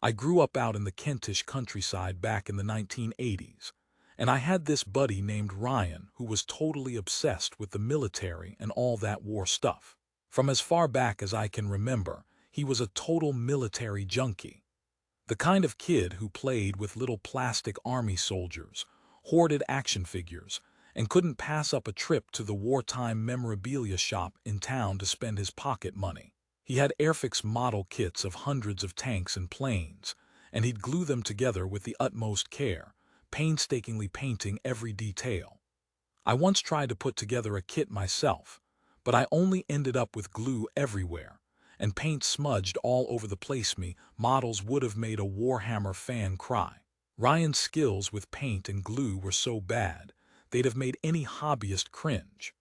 I grew up out in the Kentish countryside back in the 1980s, and I had this buddy named Ryan who was totally obsessed with the military and all that war stuff. From as far back as I can remember, he was a total military junkie. The kind of kid who played with little plastic army soldiers, hoarded action figures, and couldn't pass up a trip to the wartime memorabilia shop in town to spend his pocket money. He had Airfix model kits of hundreds of tanks and planes, and he'd glue them together with the utmost care, painstakingly painting every detail. I once tried to put together a kit myself, but I only ended up with glue everywhere, and paint smudged all over the place. Me models would have made a Warhammer fan cry. Ryan's skills with paint and glue were so bad, they'd have made any hobbyist cringe.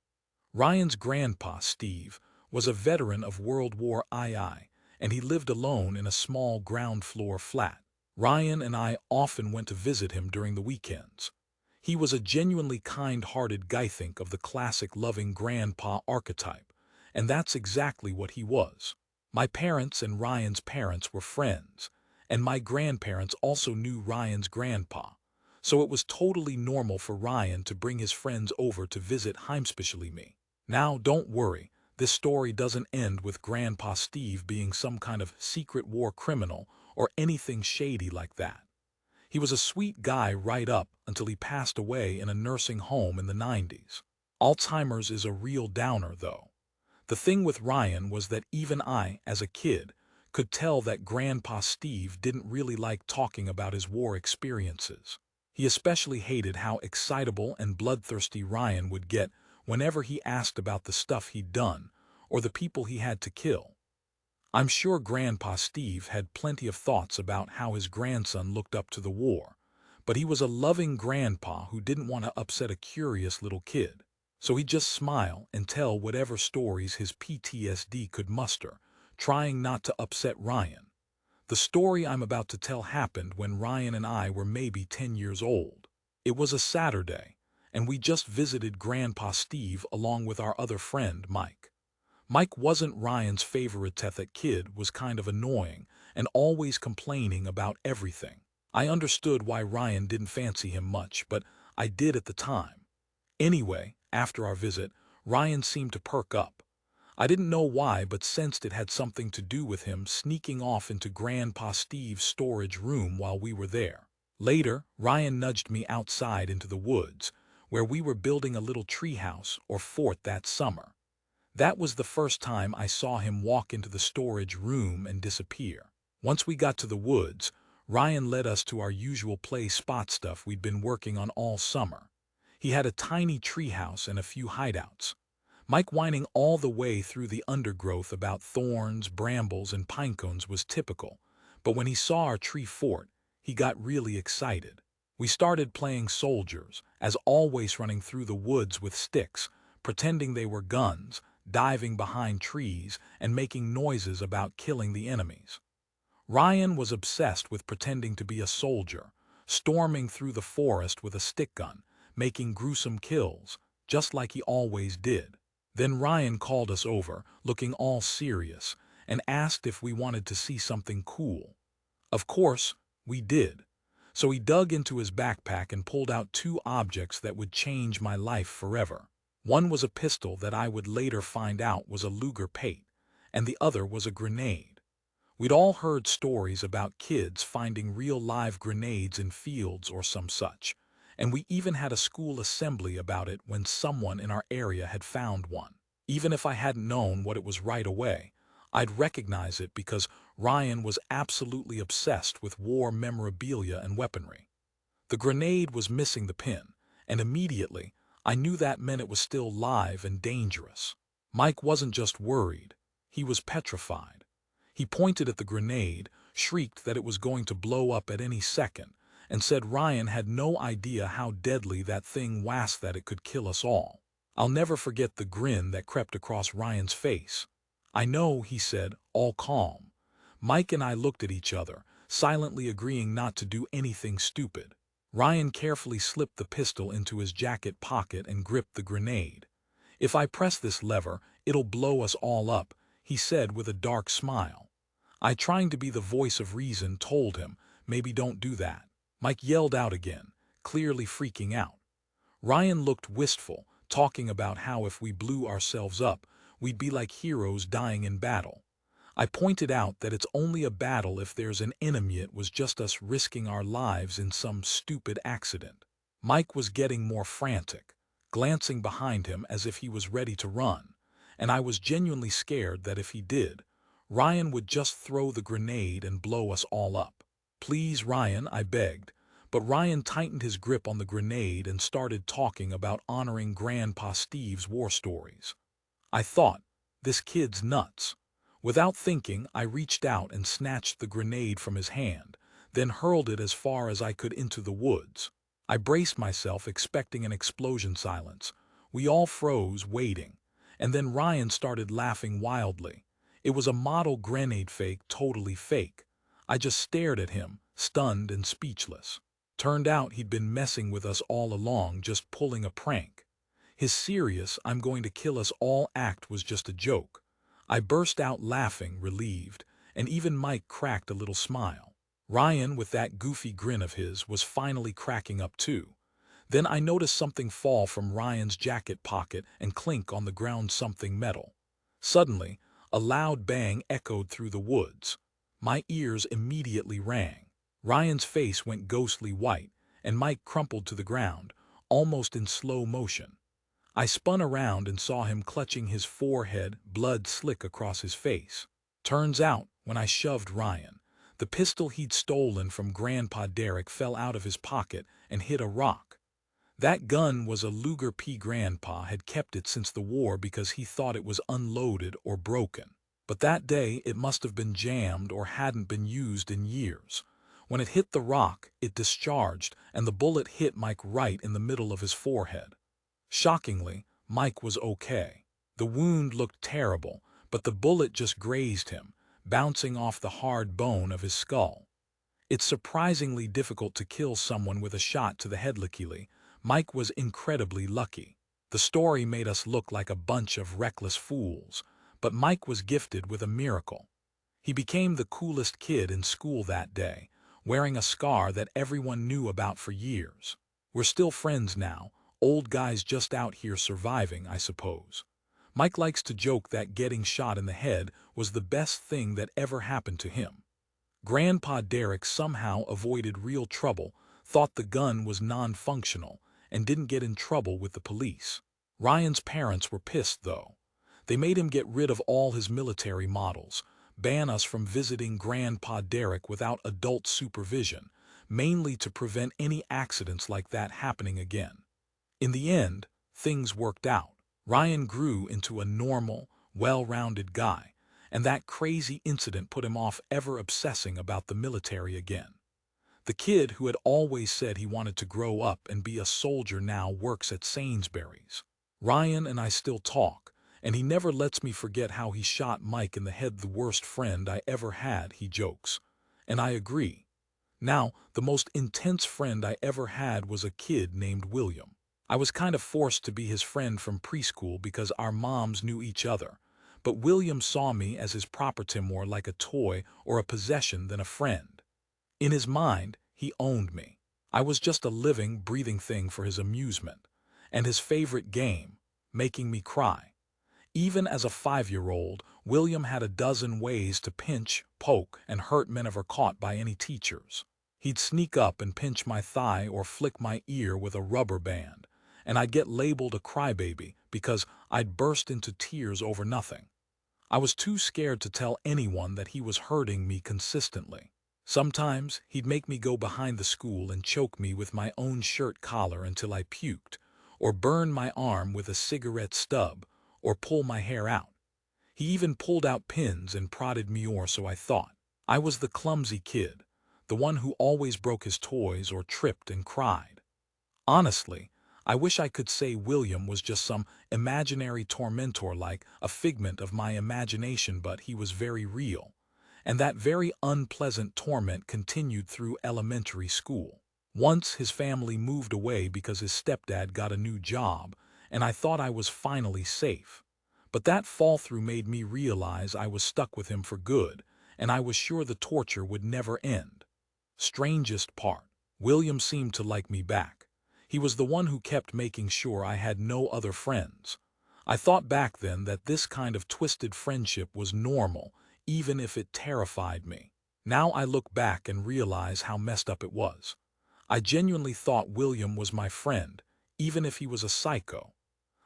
Ryan's grandpa, Steve, was a veteran of World War II, and he lived alone in a small ground-floor flat. Ryan and I often went to visit him during the weekends. He was a genuinely kind-hearted guy, think of the classic loving grandpa archetype, and that's exactly what he was. My parents and Ryan's parents were friends, and my grandparents also knew Ryan's grandpa, so it was totally normal for Ryan to bring his friends over to visit him, especially me. Now, don't worry, this story doesn't end with Grandpa Steve being some kind of secret war criminal or anything shady like that. He was a sweet guy right up until he passed away in a nursing home in the 90s. Alzheimer's is a real downer, though. The thing with Ryan was that even I, as a kid, could tell that Grandpa Steve didn't really like talking about his war experiences. He especially hated how excitable and bloodthirsty Ryan would get whenever he asked about the stuff he'd done or the people he had to kill. I'm sure Grandpa Steve had plenty of thoughts about how his grandson looked up to the war, but he was a loving grandpa who didn't want to upset a curious little kid. So he'd just smile and tell whatever stories his PTSD could muster, trying not to upset Ryan. The story I'm about to tell happened when Ryan and I were maybe 10 years old. It was a Saturday, and we just visited Grandpa Steve along with our other friend, Mike. Mike wasn't Ryan's favorite. That kid was kind of annoying and always complaining about everything. I understood why Ryan didn't fancy him much, but I did at the time. Anyway, after our visit, Ryan seemed to perk up. I didn't know why, but sensed it had something to do with him sneaking off into Grandpa Steve's storage room while we were there. Later, Ryan nudged me outside into the woods, where we were building a little treehouse or fort that summer. That was the first time I saw him walk into the storage room and disappear. Once we got to the woods, Ryan led us to our usual play spot stuff we'd been working on all summer. He had a tiny treehouse and a few hideouts. Mike whining all the way through the undergrowth about thorns, brambles, and pinecones was typical, but when he saw our tree fort, he got really excited. We started playing soldiers, as always, running through the woods with sticks, pretending they were guns, diving behind trees, and making noises about killing the enemies. Ryan was obsessed with pretending to be a soldier, storming through the forest with a stick gun, making gruesome kills, just like he always did. Then Ryan called us over, looking all serious, and asked if we wanted to see something cool. Of course, we did. So he dug into his backpack and pulled out two objects that would change my life forever. One was a pistol that I would later find out was a Luger Pate, and the other was a grenade. We'd all heard stories about kids finding real live grenades in fields or some such, and we even had a school assembly about it when someone in our area had found one. Even if I hadn't known what it was right away, I'd recognize it because Ryan was absolutely obsessed with war memorabilia and weaponry. The grenade was missing the pin, and immediately I knew that meant it was still live and dangerous. Mike wasn't just worried, he was petrified. He pointed at the grenade, shrieked that it was going to blow up at any second, and said Ryan had no idea how deadly that thing was, that it could kill us all. I'll never forget the grin that crept across Ryan's face. "I know," he said, all calm. Mike and I looked at each other, silently agreeing not to do anything stupid. Ryan carefully slipped the pistol into his jacket pocket and gripped the grenade. "If I press this lever, it'll blow us all up," he said with a dark smile. I, trying to be the voice of reason, told him, maybe don't do that. Mike yelled out again, clearly freaking out. Ryan looked wistful, talking about how if we blew ourselves up, we'd be like heroes dying in battle. I pointed out that it's only a battle if there's an enemy. It was just us risking our lives in some stupid accident. Mike was getting more frantic, glancing behind him as if he was ready to run, and I was genuinely scared that if he did, Ryan would just throw the grenade and blow us all up. Please, Ryan, I begged, but Ryan tightened his grip on the grenade and started talking about honoring Grandpa Steve's war stories. I thought, this kid's nuts. Without thinking, I reached out and snatched the grenade from his hand, then hurled it as far as I could into the woods. I braced myself, expecting an explosion. Silence. We all froze, waiting, and then Ryan started laughing wildly. It was a model grenade, fake, totally fake. I just stared at him, stunned and speechless. Turned out he'd been messing with us all along, just pulling a prank. His serious "I'm going to kill us all" act was just a joke. I burst out laughing, relieved, and even Mike cracked a little smile. Ryan, with that goofy grin of his, was finally cracking up too. Then I noticed something fall from Ryan's jacket pocket and clink on the ground, something metal. Suddenly, a loud bang echoed through the woods. My ears immediately rang. Ryan's face went ghostly white, and Mike crumpled to the ground, almost in slow motion. I spun around and saw him clutching his forehead, blood slick across his face. Turns out, when I shoved Ryan, the pistol he'd stolen from Grandpa Derek fell out of his pocket and hit a rock. That gun was a Luger P. Grandpa had kept it since the war because he thought it was unloaded or broken. But that day it must have been jammed or hadn't been used in years. When it hit the rock, it discharged, and the bullet hit Mike right in the middle of his forehead. Shockingly, Mike was okay. The wound looked terrible, but the bullet just grazed him, bouncing off the hard bone of his skull. It's surprisingly difficult to kill someone with a shot to the head. Luckily, Mike was incredibly lucky. The story made us look like a bunch of reckless fools, but Mike was gifted with a miracle. He became the coolest kid in school that day, wearing a scar that everyone knew about for years. We're still friends now. Old guys just out here surviving, I suppose. Mike likes to joke that getting shot in the head was the best thing that ever happened to him. Grandpa Derek somehow avoided real trouble, thought the gun was non-functional, and didn't get in trouble with the police. Ryan's parents were pissed, though. They made him get rid of all his military models, ban us from visiting Grandpa Derek without adult supervision, mainly to prevent any accidents like that happening again. In the end, things worked out. Ryan grew into a normal, well-rounded guy, and that crazy incident put him off ever obsessing about the military again. The kid who had always said he wanted to grow up and be a soldier now works at Sainsbury's. Ryan and I still talk, and he never lets me forget how he shot Mike in the head. The worst friend I ever had, he jokes. And I agree. Now, the most intense friend I ever had was a kid named William. I was kind of forced to be his friend from preschool because our moms knew each other, but William saw me as his property, more like a toy or a possession than a friend. In his mind, he owned me. I was just a living, breathing thing for his amusement, and his favorite game, making me cry. Even as a 5-year-old, William had a dozen ways to pinch, poke, and hurt me never caught by any teachers. He'd sneak up and pinch my thigh or flick my ear with a rubber band, and I'd get labeled a crybaby because I'd burst into tears over nothing. I was too scared to tell anyone that he was hurting me consistently. Sometimes he'd make me go behind the school and choke me with my own shirt collar until I puked, or burn my arm with a cigarette stub, or pull my hair out. He even pulled out pins and prodded me, or so I thought. I was the clumsy kid, the one who always broke his toys or tripped and cried. Honestly, I wish I could say William was just some imaginary tormentor, like a figment of my imagination, but he was very real. And that very unpleasant torment continued through elementary school. Once his family moved away because his stepdad got a new job, and I thought I was finally safe. But that fall through made me realize I was stuck with him for good, and I was sure the torture would never end. Strangest part, William seemed to like me back. He was the one who kept making sure I had no other friends. I thought back then that this kind of twisted friendship was normal, even if it terrified me. Now I look back and realize how messed up it was. I genuinely thought William was my friend, even if he was a psycho.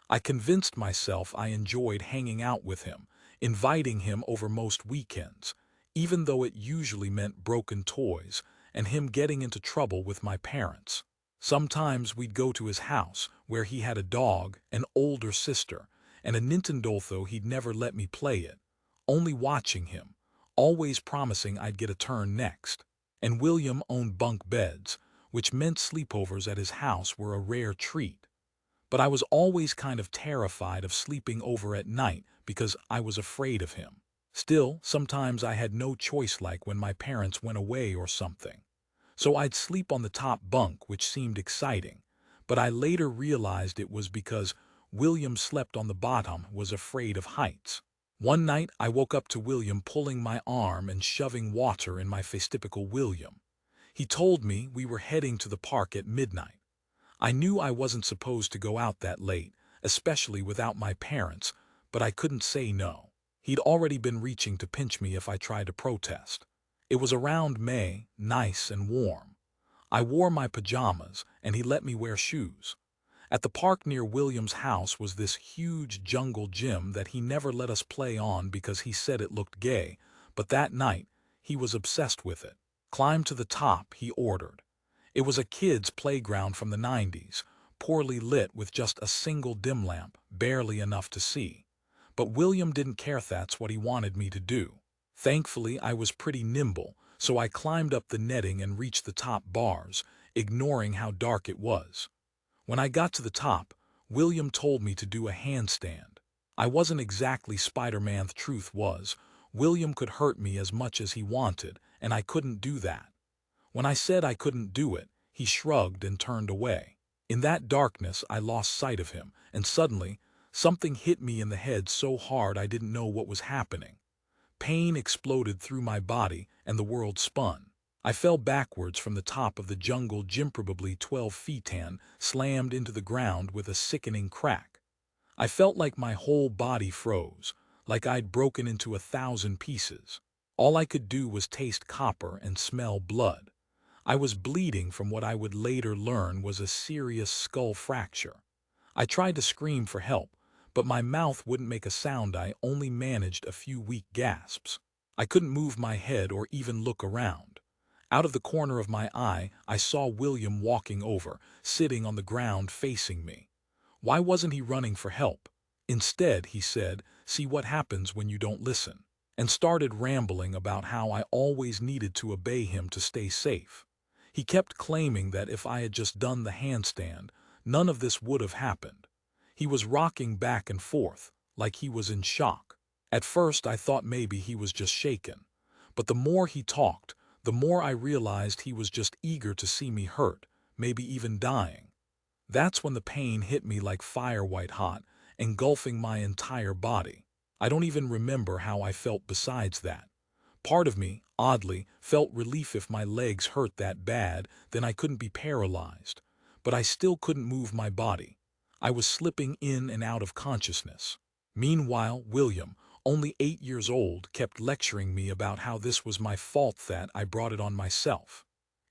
I convinced myself I enjoyed hanging out with him, inviting him over most weekends, even though it usually meant broken toys and him getting into trouble with my parents. Sometimes we'd go to his house, where he had a dog, an older sister, and a Nintendo, though he'd never let me play it, only watching him, always promising I'd get a turn next. And William owned bunk beds, which meant sleepovers at his house were a rare treat. But I was always kind of terrified of sleeping over at night because I was afraid of him. Still, sometimes I had no choice, like when my parents went away or something. So I'd sleep on the top bunk, which seemed exciting, but I later realized it was because William slept on the bottom, was afraid of heights. One night I woke up to William pulling my arm and shoving water in my face. Typical William. He told me we were heading to the park at midnight. I knew I wasn't supposed to go out that late, especially without my parents, but I couldn't say no. He'd already been reaching to pinch me if I tried to protest. It was around May, nice and warm. I wore my pajamas, and he let me wear shoes. At the park near William's house was this huge jungle gym that he never let us play on because he said it looked gay, but that night, he was obsessed with it. Climb to the top, he ordered. It was a kid's playground from the 90s, poorly lit with just a single dim lamp, barely enough to see. But William didn't care. That's what he wanted me to do. Thankfully, I was pretty nimble, so I climbed up the netting and reached the top bars, ignoring how dark it was. When I got to the top, William told me to do a handstand. I wasn't exactly Spider-Man. The truth was, William could hurt me as much as he wanted, and I couldn't do that. When I said I couldn't do it, he shrugged and turned away. In that darkness, I lost sight of him, and suddenly, something hit me in the head so hard I didn't know what was happening. Pain exploded through my body, and the world spun. I fell backwards from the top of the jungle gym, probably 12 feet, and slammed into the ground with a sickening crack. I felt like my whole body froze, like I'd broken into 1,000 pieces. All I could do was taste copper and smell blood. I was bleeding from what I would later learn was a serious skull fracture. I tried to scream for help, but my mouth wouldn't make a sound. I only managed a few weak gasps. I couldn't move my head or even look around. Out of the corner of my eye, I saw William walking over, sitting on the ground facing me. Why wasn't he running for help? Instead, he said, "See what happens when you don't listen," and started rambling about how I always needed to obey him to stay safe. He kept claiming that if I had just done the handstand, none of this would have happened. He was rocking back and forth, like he was in shock. At first, I thought maybe he was just shaken. But the more he talked, the more I realized he was just eager to see me hurt, maybe even dying. That's when the pain hit me like fire, white hot, engulfing my entire body. I don't even remember how I felt besides that. Part of me, oddly, felt relief. If my legs hurt that bad, then I couldn't be paralyzed. But I still couldn't move my body. I was slipping in and out of consciousness. Meanwhile, William, only 8 years old, kept lecturing me about how this was my fault, that I brought it on myself.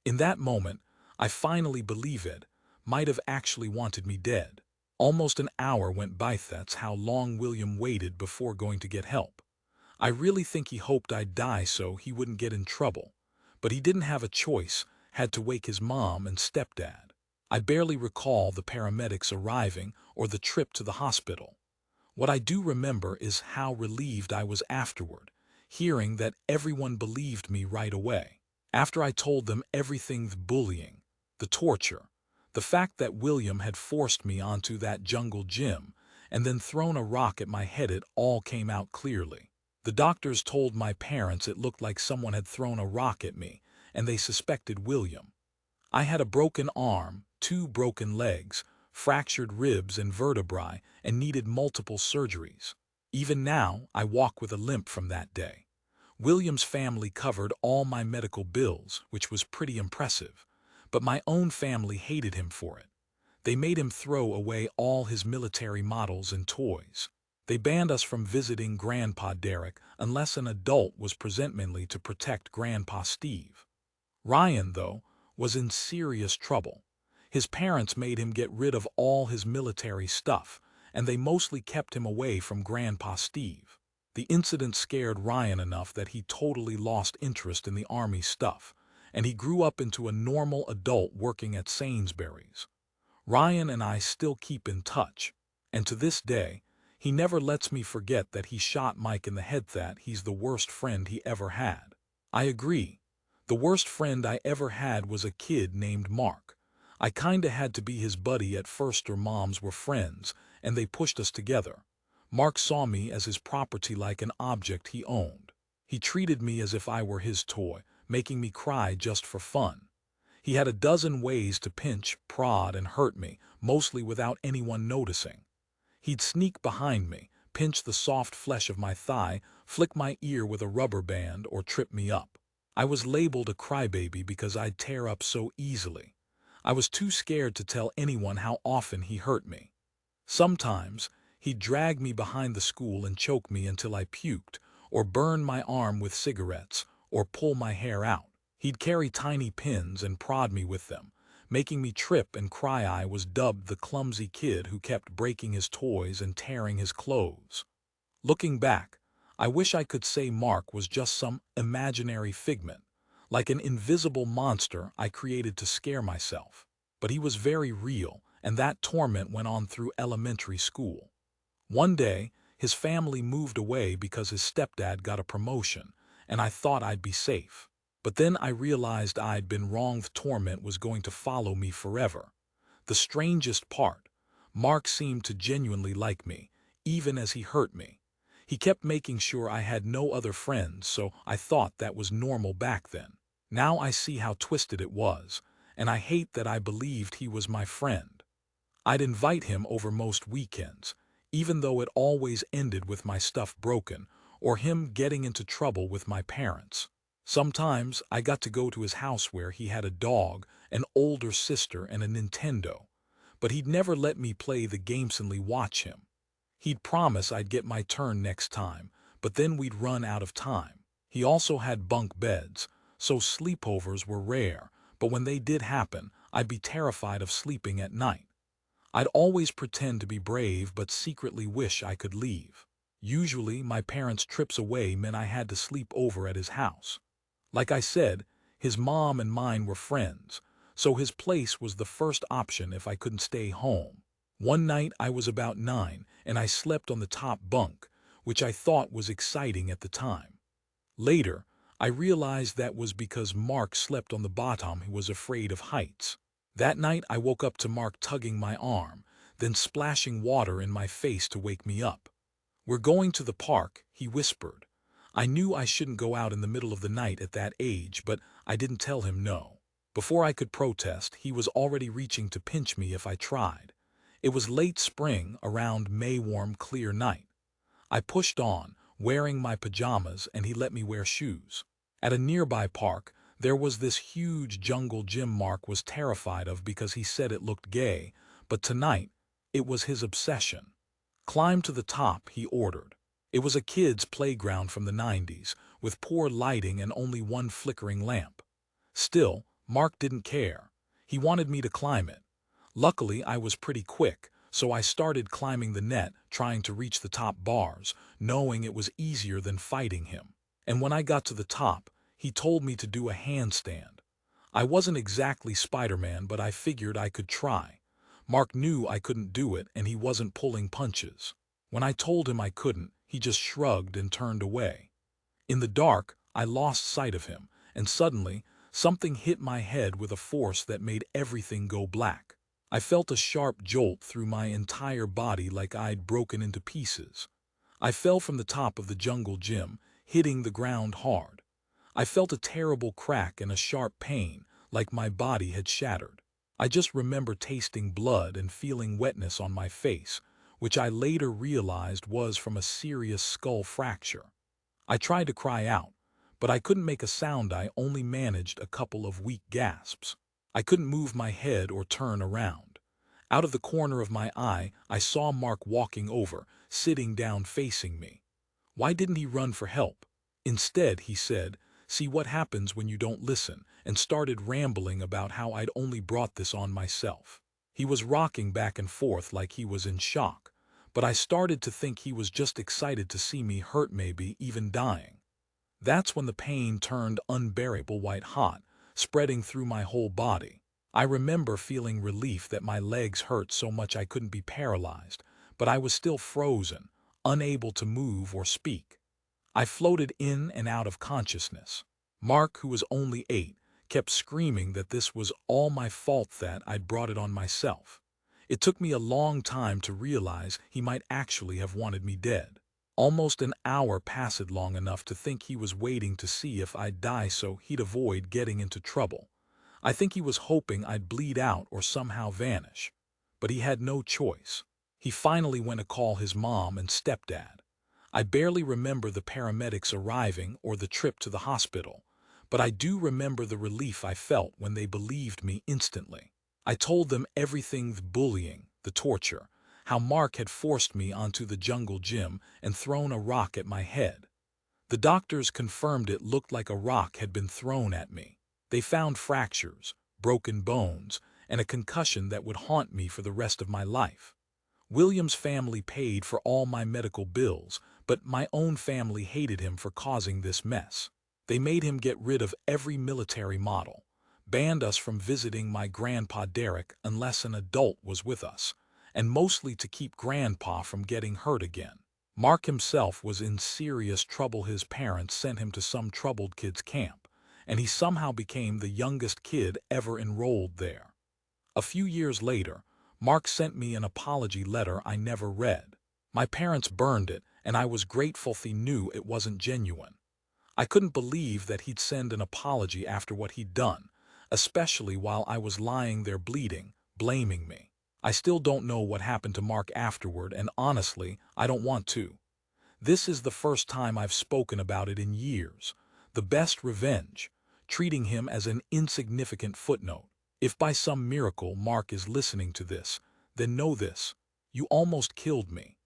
In that moment, I finally believed it might have actually wanted me dead. Almost an hour went by. That's how long William waited before going to get help. I really think he hoped I'd die so he wouldn't get in trouble. But he didn't have a choice, had to wake his mom and stepdad. I barely recall the paramedics arriving or the trip to the hospital. What I do remember is how relieved I was afterward, hearing that everyone believed me right away. After I told them everything, the bullying, the torture, the fact that William had forced me onto that jungle gym and then thrown a rock at my head, it all came out clearly. The doctors told my parents it looked like someone had thrown a rock at me, and they suspected William. I had a broken arm, 2 broken legs, fractured ribs and vertebrae, and needed multiple surgeries. Even now, I walk with a limp from that day. William's family covered all my medical bills, which was pretty impressive, but my own family hated him for it. They made him throw away all his military models and toys. They banned us from visiting Grandpa Derek unless an adult was presently to protect Grandpa Steve. Ryan, though, was in serious trouble. His parents made him get rid of all his military stuff, and they mostly kept him away from Grandpa Steve. The incident scared Ryan enough that he totally lost interest in the army stuff, and he grew up into a normal adult working at Sainsbury's. Ryan and I still keep in touch, and to this day, he never lets me forget that he shot Mike in the head. That he's the worst friend he ever had. I agree. The worst friend I ever had was a kid named Mark. I kinda had to be his buddy at first. Our moms were friends, and they pushed us together. Mark saw me as his property, like an object he owned. He treated me as if I were his toy, making me cry just for fun. He had a dozen ways to pinch, prod, and hurt me, mostly without anyone noticing. He'd sneak behind me, pinch the soft flesh of my thigh, flick my ear with a rubber band, or trip me up. I was labeled a crybaby because I'd tear up so easily. I was too scared to tell anyone how often he hurt me. Sometimes, he'd drag me behind the school and choke me until I puked, or burn my arm with cigarettes, or pull my hair out. He'd carry tiny pins and prod me with them, making me trip and cry. I was dubbed the clumsy kid who kept breaking his toys and tearing his clothes. Looking back, I wish I could say Mark was just some imaginary figment, like an invisible monster I created to scare myself. But he was very real, and that torment went on through elementary school. One day, his family moved away because his stepdad got a promotion, and I thought I'd be safe. But then I realized I'd been wrong. The torment was going to follow me forever. The strangest part, Mark seemed to genuinely like me, even as he hurt me. He kept making sure I had no other friends, so I thought that was normal back then. Now I see how twisted it was, and I hate that I believed he was my friend. I'd invite him over most weekends, even though it always ended with my stuff broken, or him getting into trouble with my parents. Sometimes I got to go to his house where he had a dog, an older sister, and a Nintendo. But he'd never let me play the games and watch him. He'd promise I'd get my turn next time, but then we'd run out of time. He also had bunk beds, so sleepovers were rare, but when they did happen, I'd be terrified of sleeping at night. I'd always pretend to be brave but secretly wish I could leave. Usually, my parents' trips away meant I had to sleep over at his house. Like I said, his mom and mine were friends, so his place was the first option if I couldn't stay home. One night I was about 9, and I slept on the top bunk, which I thought was exciting at the time. Later, I realized that was because Mark slept on the bottom. He was afraid of heights. That night I woke up to Mark tugging my arm, then splashing water in my face to wake me up. "We're going to the park," he whispered. I knew I shouldn't go out in the middle of the night at that age, but I didn't tell him no. Before I could protest, he was already reaching to pinch me if I tried. It was late spring, around May, warm, clear night. I pushed on, wearing my pajamas, and he let me wear shoes. At a nearby park, there was this huge jungle gym Mark was terrified of because he said it looked gay, but tonight, it was his obsession. "Climb to the top," he ordered. It was a kid's playground from the 90s, with poor lighting and only one flickering lamp. Still, Mark didn't care. He wanted me to climb it. Luckily, I was pretty quick, so I started climbing the net, trying to reach the top bars, knowing it was easier than fighting him. And when I got to the top, he told me to do a handstand. I wasn't exactly Spider-Man, but I figured I could try. Mark knew I couldn't do it, and he wasn't pulling punches. When I told him I couldn't, he just shrugged and turned away. In the dark, I lost sight of him, and suddenly, something hit my head with a force that made everything go black. I felt a sharp jolt through my entire body, like I'd broken into pieces. I fell from the top of the jungle gym, hitting the ground hard. I felt a terrible crack and a sharp pain, like my body had shattered. I just remember tasting blood and feeling wetness on my face, which I later realized was from a serious skull fracture. I tried to cry out, but I couldn't make a sound. I only managed a couple of weak gasps. I couldn't move my head or turn around. Out of the corner of my eye, I saw Mark walking over, sitting down facing me. Why didn't he run for help? Instead, he said, "See what happens when you don't listen," and started rambling about how I'd only brought this on myself. He was rocking back and forth like he was in shock, but I started to think he was just excited to see me hurt, maybe even dying. That's when the pain turned unbearable white hot, spreading through my whole body. I remember feeling relief that my legs hurt so much I couldn't be paralyzed, but I was still frozen, unable to move or speak. I floated in and out of consciousness. Mark, who was only 8, kept screaming that this was all my fault, that I'd brought it on myself. It took me a long time to realize he might actually have wanted me dead. Almost an hour passed, long enough to think he was waiting to see if I'd die so he'd avoid getting into trouble. I think he was hoping I'd bleed out or somehow vanish. But he had no choice. He finally went to call his mom and stepdad. I barely remember the paramedics arriving or the trip to the hospital, but I do remember the relief I felt when they believed me instantly. I told them everything: the bullying, the torture, how Mark had forced me onto the jungle gym and thrown a rock at my head. The doctors confirmed it looked like a rock had been thrown at me. They found fractures, broken bones, and a concussion that would haunt me for the rest of my life. William's family paid for all my medical bills, but my own family hated him for causing this mess. They made him get rid of every military model, banned us from visiting my grandpa Derek unless an adult was with us, and mostly to keep Grandpa from getting hurt again. Mark himself was in serious trouble. His parents sent him to some troubled kids camp, and he somehow became the youngest kid ever enrolled there. A few years later, Mark sent me an apology letter I never read. My parents burned it, and I was grateful they knew it wasn't genuine. I couldn't believe that he'd send an apology after what he'd done, especially while I was lying there bleeding, blaming me. I still don't know what happened to Mark afterward, and honestly, I don't want to. This is the first time I've spoken about it in years. The best revenge, treating him as an insignificant footnote. If by some miracle Mark is listening to this, then know this: you almost killed me.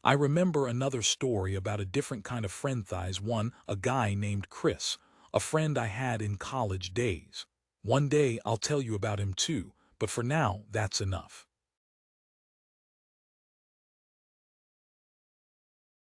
I remember another story about a different kind of friend. A guy named Chris, a friend I had in college days. One day I'll tell you about him too, but for now, that's enough.